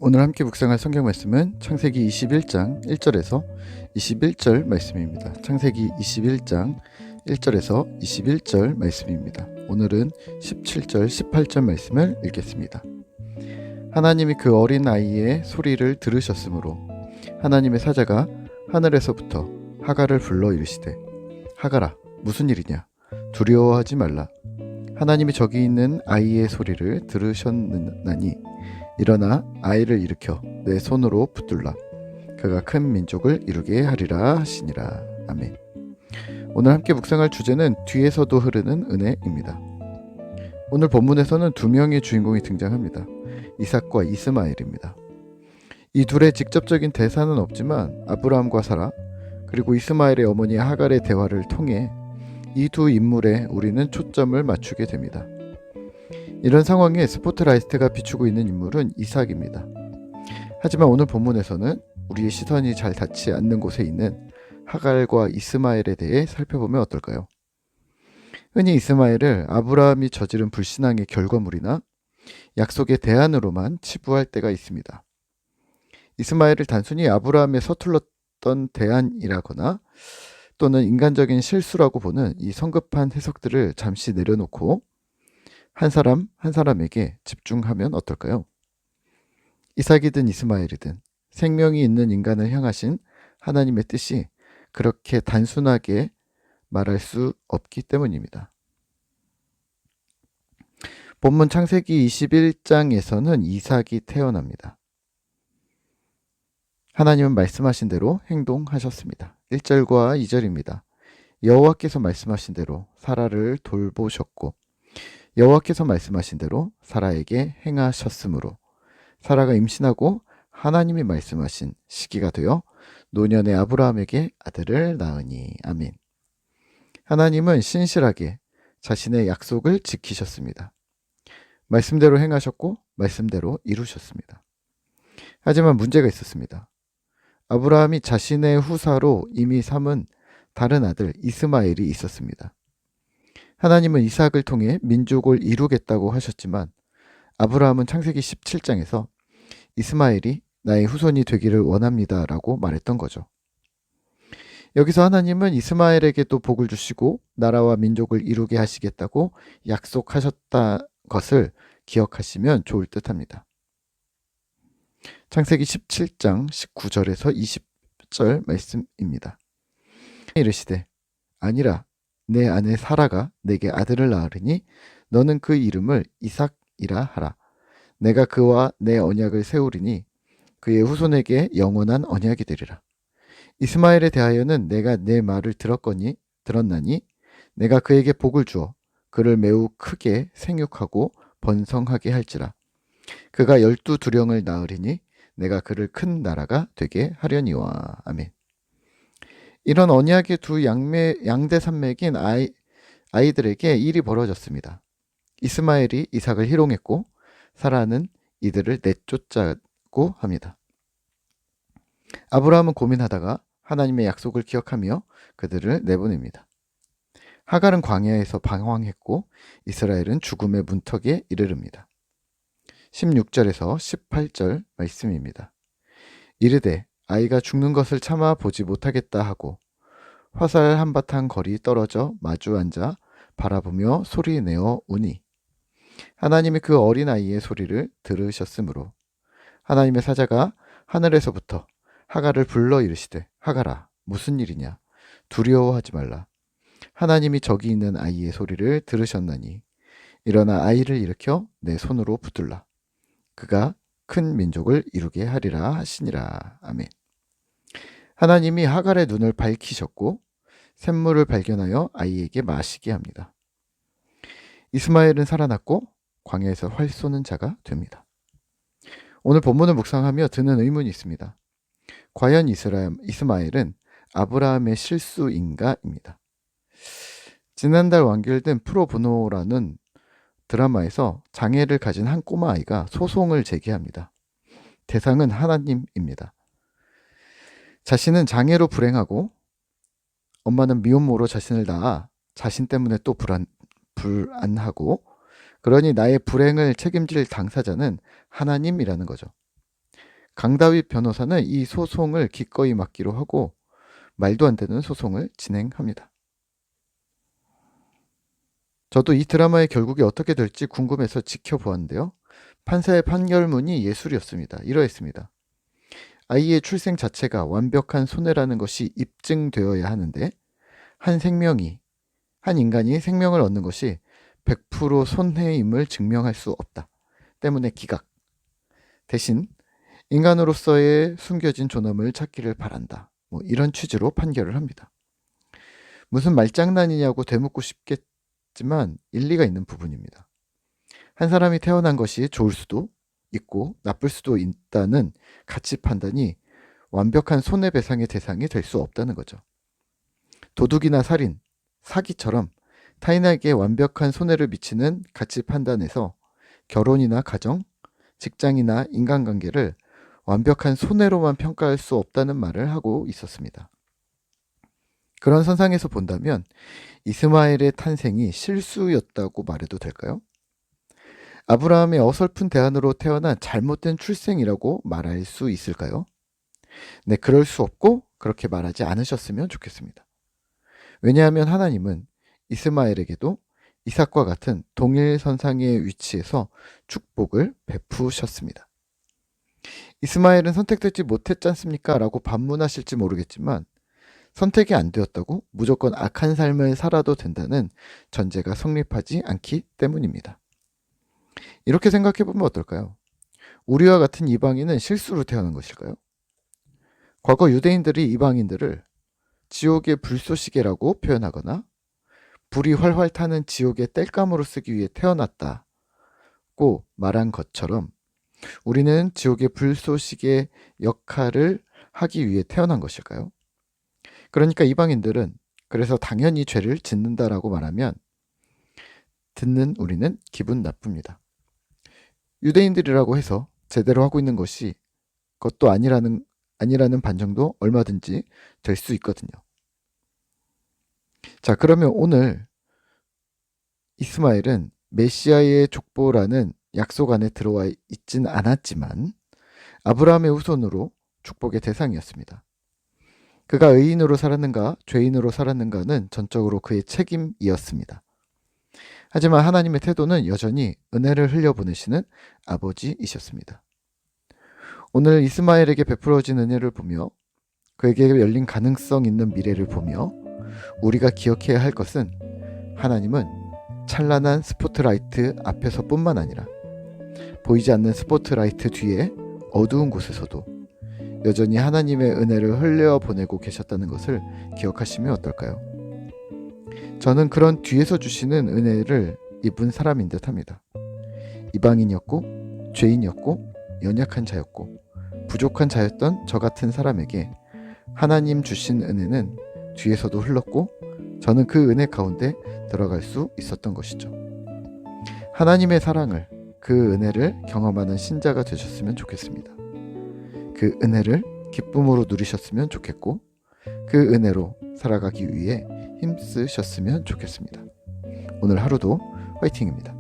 오늘 함께 묵상할 성경 말씀은 창세기 21장 1절에서 21절 말씀입니다. 창세기 21장 1절에서 21절 말씀입니다. 오늘은 17절, 18절 말씀을 읽겠습니다. 하나님이 그 어린 아이의 소리를 들으셨으므로 하나님의 사자가 하늘에서부터 하갈을 불러 이르시되 하갈아 무슨 일이냐 두려워하지 말라. 하나님이 저기 있는 아이의 소리를 들으셨나니 일어나 아이를 일으켜 내 손으로 붙들라. 그가 큰 민족을 이루게 하리라 하시니라. 아멘. 오늘 함께 묵상할 주제는 뒤에서도 흐르는 은혜입니다. 오늘 본문에서는 두 명의 주인공이 등장합니다. 이삭과 이스마엘입니다. 이 둘의 직접적인 대사는 없지만 아브라함과 사라 그리고 이스마엘의 어머니 하갈의 대화를 통해 이 두 인물에 우리는 초점을 맞추게 됩니다. 이런 상황에 스포트라이트가 비추고 있는 인물은 이삭입니다. 하지만 오늘 본문에서는 우리의 시선이 잘 닿지 않는 곳에 있는 하갈과 이스마엘에 대해 살펴보면 어떨까요? 흔히 이스마엘을 아브라함이 저지른 불신앙의 결과물이나 약속의 대안으로만 치부할 때가 있습니다. 이스마엘을 단순히 아브라함의 서툴렀던 대안이라거나 또는 인간적인 실수라고 보는 이 성급한 해석들을 잠시 내려놓고 한 사람 한 사람에게 집중하면 어떨까요? 이삭이든 이스마엘이든 생명이 있는 인간을 향하신 하나님의 뜻이 그렇게 단순하게 말할 수 없기 때문입니다. 본문 창세기 21장에서는 이삭이 태어납니다. 하나님은 말씀하신 대로 행동하셨습니다. 1절과 2절입니다. 여호와께서 말씀하신 대로 사라를 돌보셨고 여호와께서 말씀하신 대로 사라에게 행하셨으므로 사라가 임신하고 하나님이 말씀하신 시기가 되어 노년의 아브라함에게 아들을 낳으니. 아멘. 하나님은 신실하게 자신의 약속을 지키셨습니다. 말씀대로 행하셨고 말씀대로 이루셨습니다. 하지만 문제가 있었습니다. 아브라함이 자신의 후사로 이미 삼은 다른 아들 이스마엘이 있었습니다. 하나님은 이삭을 통해 민족을 이루겠다고 하셨지만 아브라함은 창세기 17장에서 이스마엘이 나의 후손이 되기를 원합니다 라고 말했던 거죠. 여기서 하나님은 이스마엘에게 또 복을 주시고 나라와 민족을 이루게 하시겠다고 약속하셨다 것을 기억하시면 좋을 듯합니다. 창세기 17장 19절에서 20절 말씀입니다. 이르시되 아니라 내 아내 사라가 내게 아들을 낳으리니 너는 그 이름을 이삭이라 하라. 내가 그와 내 언약을 세우리니 그의 후손에게 영원한 언약이 되리라. 이스마엘에 대하여는 내가 내 말을 들었나니 내가 그에게 복을 주어 그를 매우 크게 생육하고 번성하게 할지라. 그가 12두령을 낳으리니 내가 그를 큰 나라가 되게 하려니와. 아멘. 이런 언약의 두 양대 산맥인 아이들에게 일이 벌어졌습니다. 이스마엘이 이삭을 희롱했고 사라는 이들을 내쫓자고 합니다. 아브라함은 고민하다가 하나님의 약속을 기억하며 그들을 내보냅니다. 하갈은 광야에서 방황했고 이스라엘은 죽음의 문턱에 이르릅니다. 16절에서 18절 말씀입니다. 이르되 아이가 죽는 것을 참아 보지 못하겠다 하고 화살 한바탕 거리 떨어져 마주 앉아 바라보며 소리내어 우니 하나님이 그 어린아이의 소리를 들으셨으므로 하나님의 사자가 하늘에서부터 하갈을 불러 이르시되 하갈아 무슨 일이냐 두려워하지 말라. 하나님이 저기 있는 아이의 소리를 들으셨나니 일어나 아이를 일으켜 내 손으로 붙들라. 그가 큰 민족을 이루게 하리라 하시니라. 아멘. 하나님이 하갈의 눈을 밝히셨고 샘물을 발견하여 아이에게 마시게 합니다. 이스마엘은 살아났고 광야에서 활 쏘는 자가 됩니다. 오늘 본문을 묵상하며 드는 의문이 있습니다. 과연 이스마엘은 아브라함의 실수인가입니다. 지난달 완결된 프로보노라는 드라마에서 장애를 가진 한 꼬마 아이가 소송을 제기합니다. 대상은 하나님입니다. 자신은 장애로 불행하고 엄마는 미혼모로 자신을 낳아 자신 때문에 또 불안하고 그러니 나의 불행을 책임질 당사자는 하나님이라는 거죠. 강다윗 변호사는 이 소송을 기꺼이 맡기로 하고 말도 안 되는 소송을 진행합니다. 저도 이 드라마의 결국이 어떻게 될지 궁금해서 지켜보았는데요. 판사의 판결문이 예술이었습니다. 이러했습니다. 아이의 출생 자체가 완벽한 손해라는 것이 입증되어야 하는데 한 인간이 생명을 얻는 것이 100% 손해임을 증명할 수 없다. 때문에 기각. 대신 인간으로서의 숨겨진 존엄을 찾기를 바란다. 이런 취지로 판결을 합니다. 무슨 말장난이냐고 되묻고 싶겠지만 일리가 있는 부분입니다. 한 사람이 태어난 것이 좋을 수도 있고 나쁠 수도 있다는 가치 판단이 완벽한 손해배상의 대상이 될 수 없다는 거죠. 도둑이나 살인, 사기처럼 타인에게 완벽한 손해를 미치는 가치 판단에서 결혼이나 가정, 직장이나 인간관계를 완벽한 손해로만 평가할 수 없다는 말을 하고 있었습니다. 그런 선상에서 본다면 이스마엘의 탄생이 실수였다고 말해도 될까요? 아브라함의 어설픈 대안으로 태어난 잘못된 출생이라고 말할 수 있을까요? 네, 그럴 수 없고 그렇게 말하지 않으셨으면 좋겠습니다. 왜냐하면 하나님은 이스마엘에게도 이삭과 같은 동일선상의 위치에서 축복을 베푸셨습니다. 이스마엘은 선택되지 못했지 않습니까? 라고 반문하실지 모르겠지만 선택이 안 되었다고 무조건 악한 삶을 살아도 된다는 전제가 성립하지 않기 때문입니다. 이렇게 생각해보면 어떨까요? 우리와 같은 이방인은 실수로 태어난 것일까요? 과거 유대인들이 이방인들을 지옥의 불쏘시개라고 표현하거나 불이 활활 타는 지옥의 땔감으로 쓰기 위해 태어났다고 말한 것처럼 우리는 지옥의 불쏘시개 역할을 하기 위해 태어난 것일까요? 그러니까 이방인들은 그래서 당연히 죄를 짓는다라고 말하면 듣는 우리는 기분 나쁩니다. 유대인들이라고 해서 제대로 하고 있는 것이 그것도 아니라는 반증도 얼마든지 될 수 있거든요. 자, 그러면 오늘 이스마엘은 메시아의 족보라는 약속 안에 들어와 있진 않았지만 아브라함의 후손으로 축복의 대상이었습니다. 그가 의인으로 살았는가 죄인으로 살았는가는 전적으로 그의 책임이었습니다. 하지만 하나님의 태도는 여전히 은혜를 흘려보내시는 아버지이셨습니다. 오늘 이스마엘에게 베풀어진 은혜를 보며 그에게 열린 가능성 있는 미래를 보며 우리가 기억해야 할 것은 하나님은 찬란한 스포트라이트 앞에서뿐만 아니라 보이지 않는 스포트라이트 뒤에 어두운 곳에서도 여전히 하나님의 은혜를 흘려보내고 계셨다는 것을 기억하시면 어떨까요? 저는 그런 뒤에서 주시는 은혜를 입은 사람인 듯합니다. 이방인이었고 죄인이었고 연약한 자였고 부족한 자였던 저 같은 사람에게 하나님 주신 은혜는 뒤에서도 흘렀고 저는 그 은혜 가운데 들어갈 수 있었던 것이죠. 하나님의 사랑을, 그 은혜를 경험하는 신자가 되셨으면 좋겠습니다. 그 은혜를 기쁨으로 누리셨으면 좋겠고 그 은혜로 살아가기 위해 힘쓰셨으면 좋겠습니다. 오늘 하루도 화이팅입니다.